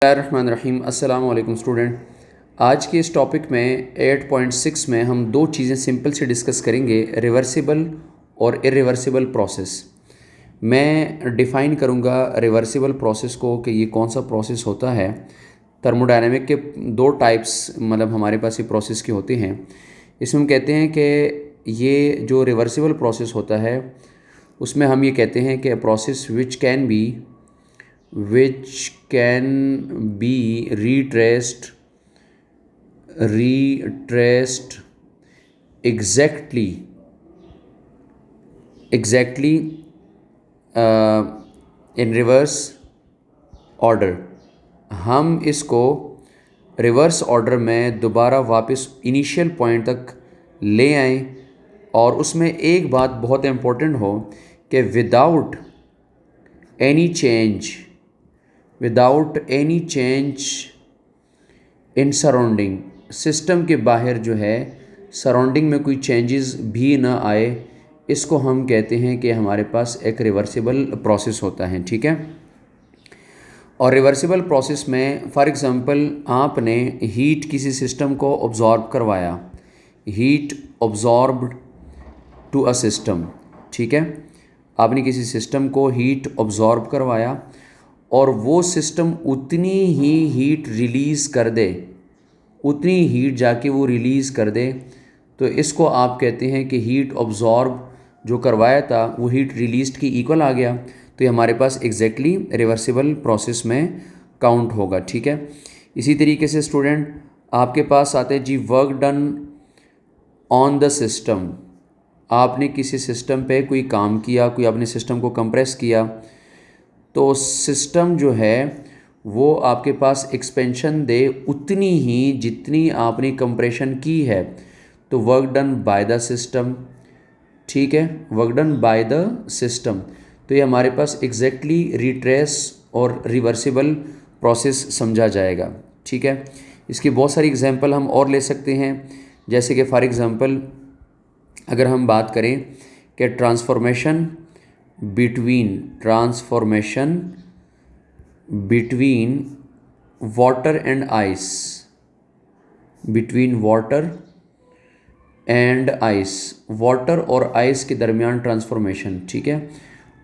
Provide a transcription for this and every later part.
बिस्मिल्लाहिर्रहमानिर्रहीम। अस्सलाम वालेकुम स्टूडेंट। आज के इस टॉपिक में 8.6 में हम दो चीज़ें सिंपल से डिस्कस करेंगे, रिवर्सिबल और इरिवर्सिबल प्रोसेस। मैं डिफ़ाइन करूँगा रिवर्सिबल प्रोसेस को कि ये कौन सा प्रोसेस होता है। थर्मोडायनेमिक के दो टाइप्स मतलब हमारे पास ये प्रोसेस के होते हैं। इसमें हम कहते हैं कि ये जो रिवर्सिबल प्रोसेस होता है उसमें हम ये कहते हैं कि process which can be retraced exactly in reverse order। हम इसको रिवर्स ऑर्डर में दोबारा वापस इनिशियल पॉइंट तक ले आएं और उसमें एक बात बहुत इम्पोर्टेंट हो कि any change without any change in surrounding, system के बाहर जो है सराउंडिंग में कोई चेंजेस भी ना आए, इसको हम कहते हैं कि हमारे पास एक रिवर्सिबल प्रोसेस होता है। ठीक है। और रिवर्सिबल प्रोसेस में फॉर एग्ज़ाम्पल आपने हीट किसी सिस्टम को ऑब्ज़ॉर्ब करवाया, हीट ऑब्ज़ॉर्ब्ड टू अ सिस्टम। ठीक है। आपने किसी सिस्टम को हीट ऑब्ज़ॉर्ब करवाया और वो सिस्टम उतनी ही हीट रिलीज़ कर दे, उतनी हीट जाके वो रिलीज़ कर दे, तो इसको आप कहते हैं कि हीट ऑब्ज़ॉर्ब जो करवाया था वो हीट रिलीज़ की इक्वल आ गया, तो ये हमारे पास एग्जैक्टली रिवर्सिबल प्रोसेस में काउंट होगा। ठीक है। इसी तरीके से स्टूडेंट आपके पास आते हैं जी work done on the system. आपने किसी सिस्टम पे कोई काम किया, कोई आपने सिस्टम को कंप्रेस किया, तो सिस्टम जो है वो आपके पास एक्सपेंशन दे उतनी ही जितनी आपने कंप्रेशन की है, तो work done by the system. ठीक है, work done by the system. तो ये हमारे पास एग्जैक्टली रिट्रेस और रिवर्सिबल प्रोसेस समझा जाएगा। ठीक है। इसकी बहुत सारी एग्जांपल हम और ले सकते हैं, जैसे कि फॉर एग्ज़ाम्पल अगर हम बात करें कि transformation between water and ice, between water and ice, water और आइस के दरमियान ट्रांसफॉर्मेशन। ठीक है।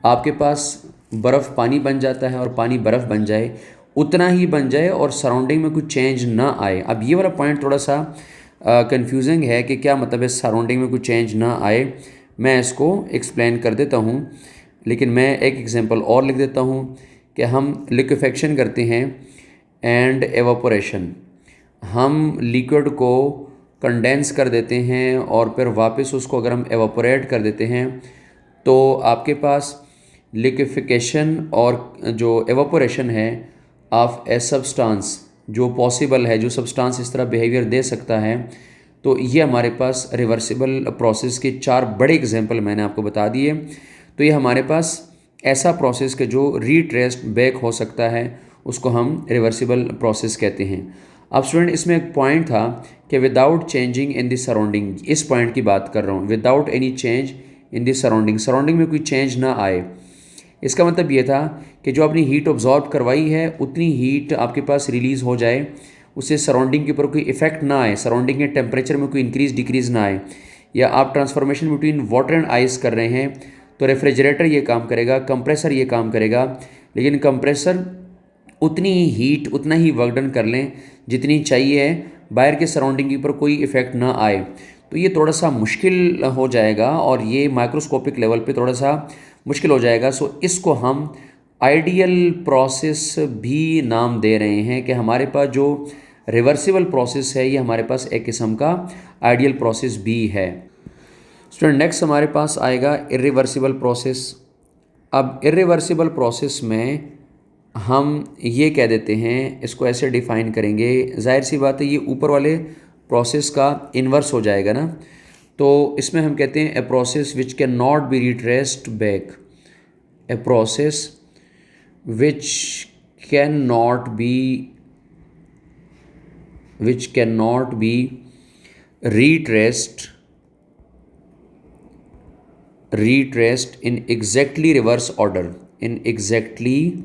आपके पास बर्फ़ पानी बन जाता है और पानी बर्फ़ बन जाए, उतना ही बन जाए और सराउंडिंग में कुछ चेंज ना आए। अब ये वाला पॉइंट थोड़ा सा कंफ्यूजिंग है कि क्या मतलब है सराउंडिंग में कुछ चेंज ना आए। मैं इसको एक्सप्लेन कर देता हूँ, लेकिन मैं एक एग्जांपल और लिख देता हूँ कि हम लिक्विफेक्शन करते हैं एंड एवापोरेशन। हम लिक्विड को कंडेंस कर देते हैं और फिर वापस उसको अगर हम एवापोरेट कर देते हैं, तो आपके पास लिक्विफिकेशन और जो एवापोरेशन है ऑफ ए सब्सटेंस जो पॉसिबल है, जो सब्सटेंस इस तरह बिहेवियर दे सकता है, तो ये हमारे पास रिवर्सिबल प्रोसेस के चार बड़े एग्जांपल मैंने आपको बता दिए। तो ये हमारे पास ऐसा प्रोसेस के जो रिट्रेस्ड बैक हो सकता है, उसको हम रिवर्सिबल प्रोसेस कहते हैं। अब स्टूडेंट इसमें एक पॉइंट था कि without changing in the surrounding, इस पॉइंट की बात कर रहा हूँ, without any change in the surrounding, surrounding में कोई चेंज ना आए। इसका मतलब ये था कि जो आपने हीट ऑब्जॉर्ब करवाई है उतनी हीट आपके पास रिलीज़ हो जाए, उससे सराउंडिंग के ऊपर कोई इफेक्ट ना आए, सराउंडिंग के टेम्परेचर में कोई इंक्रीज़ डिक्रीज़ ना आए। या आप transformation between water and ice कर रहे हैं, तो रेफ्रिजरेटर ये काम करेगा, कंप्रेसर ये काम करेगा, लेकिन कंप्रेसर उतनी ही हीट, उतना ही वर्क डन कर लें जितनी चाहिए है, बाहर के सराउंडिंग के ऊपर कोई इफ़ेक्ट ना आए। तो ये थोड़ा सा मुश्किल हो जाएगा और ये माइक्रोस्कोपिक लेवल पे थोड़ा सा मुश्किल हो जाएगा। सो इसको हम आइडियल प्रोसेस भी नाम दे रहे हैं कि हमारे पास जो रिवर्सिबल प्रोसेस है ये हमारे पास एक किस्म का आइडियल प्रोसेस भी है। स्टूडेंट नेक्स्ट हमारे पास आएगा इरिवर्सिबल प्रोसेस। अब इरिवर्सिबल प्रोसेस में हम ये कह देते हैं, इसको ऐसे डिफ़ाइन करेंगे, जाहिर सी बात है ये ऊपर वाले प्रोसेस का इन्वर्स हो जाएगा ना, तो इसमें हम कहते हैं a process which can not be retraced back, a process which can not be retraced in exactly reverse order, in exactly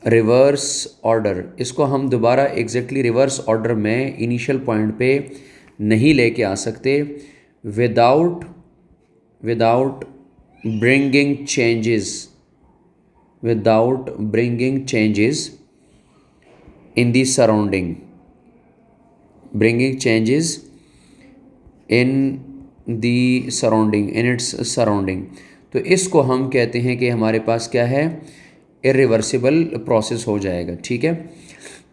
reverse order, इसको हम दोबारा एग्जैक्टली रिवर्स ऑर्डर में इनिशियल पॉइंट पे नहीं लेके आ सकते without without bringing changes, without bringing changes in the surrounding, bringing changes in the surrounding, in its surrounding. तो इसको हम कहते हैं कि हमारे पास क्या है, इरिवर्सिबल प्रोसेस हो जाएगा। ठीक है,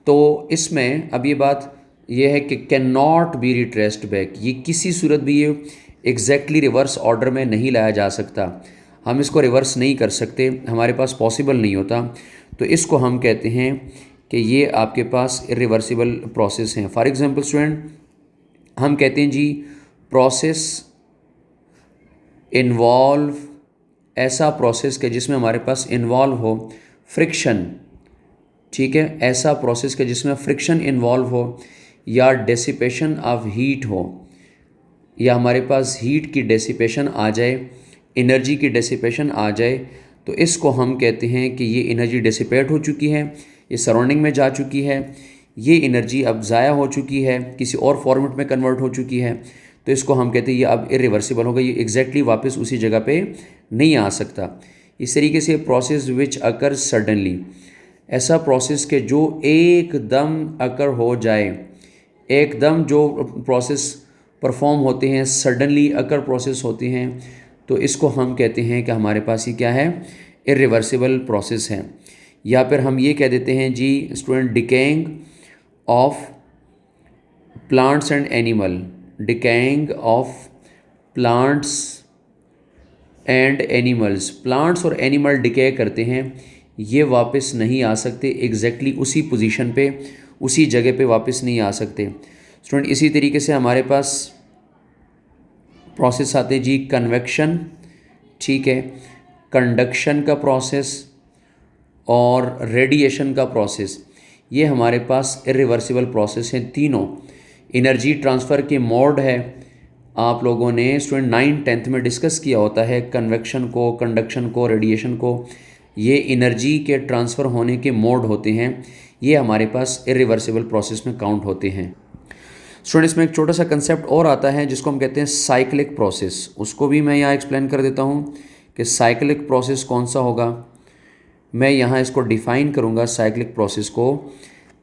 तो इसमें अब ये बात ये है कि can not be retraced back, ये किसी सूरत भी ये एग्जैक्टली रिवर्स ऑर्डर में नहीं लाया जा सकता, हम इसको रिवर्स नहीं कर सकते, हमारे पास पॉसिबल नहीं होता। तो इसको हम कहते हैं कि ये आपके पास इरिवर्सिबल प्रोसेस हैं। फॉर एग्जांपल स्टूडेंट, हम कहते हैं जी प्रोसेस इन्वॉल्व, ऐसा प्रोसेस के जिसमें हमारे पास इन्वॉल्व हो फ्रिक्शन, ठीक है, ऐसा प्रोसेस के जिसमें फ्रिक्शन इन्वॉल्व हो या डेसिपेशन ऑफ हीट हो, या हमारे पास हीट की डेसिपेशन आ जाए, एनर्जी की डेसिपेशन आ जाए, तो इसको हम कहते हैं कि ये एनर्जी डेसिपेट हो चुकी है, ये सराउंडिंग में जा चुकी है, ये एनर्जी अब ज़ाया हो चुकी है, किसी और फॉर्मेट में कन्वर्ट हो चुकी है, तो इसको हम कहते हैं ये अब इरिवर्सिबल होगा, ये एग्जैक्टली वापस उसी जगह पे नहीं आ सकता। इस तरीके से प्रोसेस विच अकर सडनली, ऐसा प्रोसेस के जो एकदम अकर हो जाए, एकदम जो प्रोसेस परफॉर्म होते हैं सडनली अकर प्रोसेस होती हैं, तो इसको हम कहते हैं कि हमारे पास ये क्या है, इरिवर्सिबल प्रोसेस है। या फिर हम ये कह देते हैं जी student decaying of plants and animal, decaying of plants and animals, plants और एनिमल डिके करते हैं, ये वापस नहीं आ सकते एग्जैक्टली उसी पोजीशन पे, उसी जगह पे वापस नहीं आ सकते स्टूडेंट। इसी तरीके से हमारे पास प्रोसेस आते जी कन्वेक्शन, ठीक है, कंडक्शन का प्रोसेस और रेडिएशन का प्रोसेस, ये हमारे पास इरिवर्सिबल प्रोसेस हैं तीनों। एनर्जी ट्रांसफ़र के मोड है, आप लोगों ने स्टूडेंट 9th-10th में डिस्कस किया होता है कन्वेक्शन को, कंडक्शन को, रेडिएशन को, ये एनर्जी के ट्रांसफ़र होने के मोड होते हैं, ये हमारे पास इरिवर्सिबल प्रोसेस में काउंट होते हैं। स्टूडेंट इसमें एक छोटा सा कंसेप्ट और आता है जिसको हम कहते हैं साइक्लिक प्रोसेस, उसको भी मैं यहाँ एक्सप्लेन कर देता हूँ कि साइक्लिक प्रोसेस कौन सा होगा। मैं यहाँ इसको डिफ़ाइन करूँगा साइक्लिक प्रोसेस को,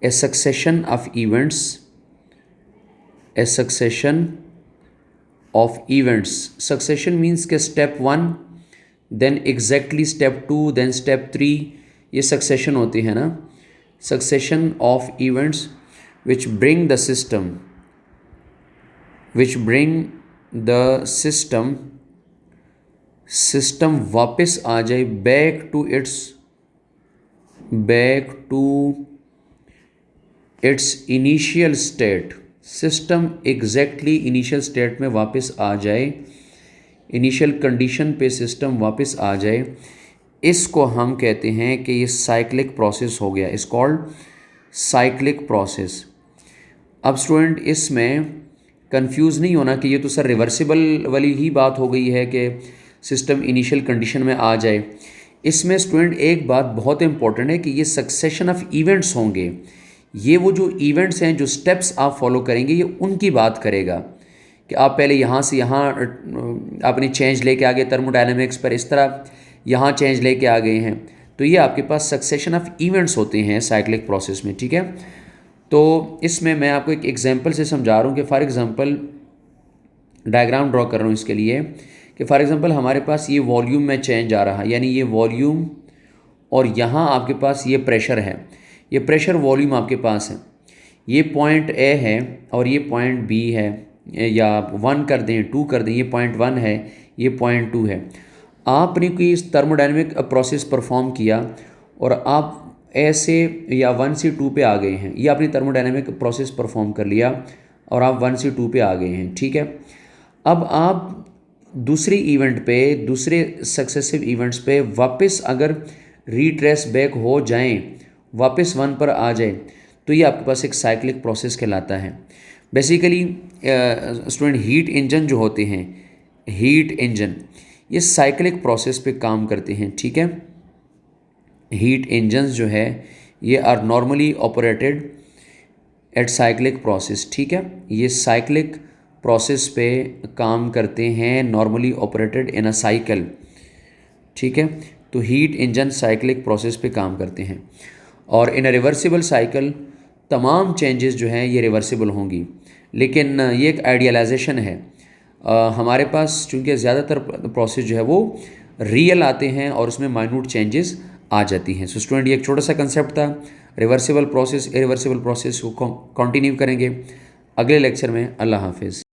a succession of events, a succession of events, succession means के step 1 then exactly step 2 then step 3, ये सक्सेशन होती है ना, succession of events which bring the system, which bring the system, system वापस आ जाए back to its initial state, system exactly initial state में वापस आ जाए, इनिशियल कंडीशन पे सिस्टम वापस आ जाए, इसको हम कहते हैं कि ये साइक्लिक प्रोसेस हो गया, इस कॉल्ड साइक्लिक प्रोसेस। अब स्टूडेंट इसमें कंफ्यूज नहीं होना कि ये तो सर रिवर्सिबल वाली ही बात हो गई है कि सिस्टम इनिशियल कंडीशन में आ जाए। इसमें स्टूडेंट एक बात बहुत इंपॉर्टेंट है कि ये सक्सेशन ऑफ इवेंट्स होंगे, ये वो जो इवेंट्स हैं, जो स्टेप्स आप फॉलो करेंगे, ये उनकी बात करेगा कि आप पहले यहाँ से यहाँ अपनी चेंज लेके आ गए थर्मोडायनेमिक्स पर, इस तरह यहाँ चेंज लेके आ गए हैं, तो ये आपके पास सक्सेशन ऑफ इवेंट्स होते हैं साइक्लिक प्रोसेस में। ठीक है, तो इसमें मैं आपको एक एग्जांपल से समझा रहा हूँ कि फॉर एग्जांपल डायग्राम ड्रॉ कर रहा हूँ इसके लिए कि फॉर एग्जांपल हमारे पास ये वॉल्यूम में चेंज आ रहा है, यानी ये वॉल्यूम और यहाँ आपके पास ये प्रेशर है, ये प्रेशर वॉल्यूम आपके पास है, ये पॉइंट ए है और ये पॉइंट बी है, या 1 कर दें 2 कर दें, ये पॉइंट 1 है, ये पॉइंट 2 है। आपने कोई थर्मोडायनेमिक प्रोसेस परफॉर्म किया और आप ऐसे या 1 से 2 पे आ गए हैं, ये आपने थर्मोडायनेमिक प्रोसेस परफॉर्म कर लिया और आप 1 से 2 पे आ गए हैं। ठीक है, अब आप दूसरे इवेंट पे, दूसरे सक्सेसिव इवेंट्स पे वापस अगर रिट्रेस बैक हो जाएं, वापस 1 पर आ जाए, तो ये आपके पास एक साइक्लिक प्रोसेस कहलाता है। बेसिकली स्टूडेंट हीट इंजन जो होते हैं, हीट इंजन, ये साइक्लिक प्रोसेस पे काम करते हैं। ठीक है, हीट इंजन्स जो है ये are normally operated at cyclic process, ठीक है, ये साइक्लिक प्रोसेस पे काम करते हैं, normally operated in a cycle, ठीक है। तो हीट इंजन साइक्लिक प्रोसेस पे काम करते हैं और इन अ रिवर्सिबल साइकिल तमाम चेंजेस जो हैं ये रिवर्सिबल होंगी, लेकिन ये एक आइडियलाइजेशन है। हमारे पास चूँकि ज़्यादातर प्रोसेस जो है वो रियल आते हैं और उसमें माइन्यूट चेंजेस आ जाती हैं। सो स्टूडेंट, ये एक छोटा सा कंसेप्ट था, रिवर्सिबल प्रोसेस इरिवर्सिबल प्रोसेस को कंटिन्यू करेंगे अगले लेक्चर में। अल्लाह हाफिज़।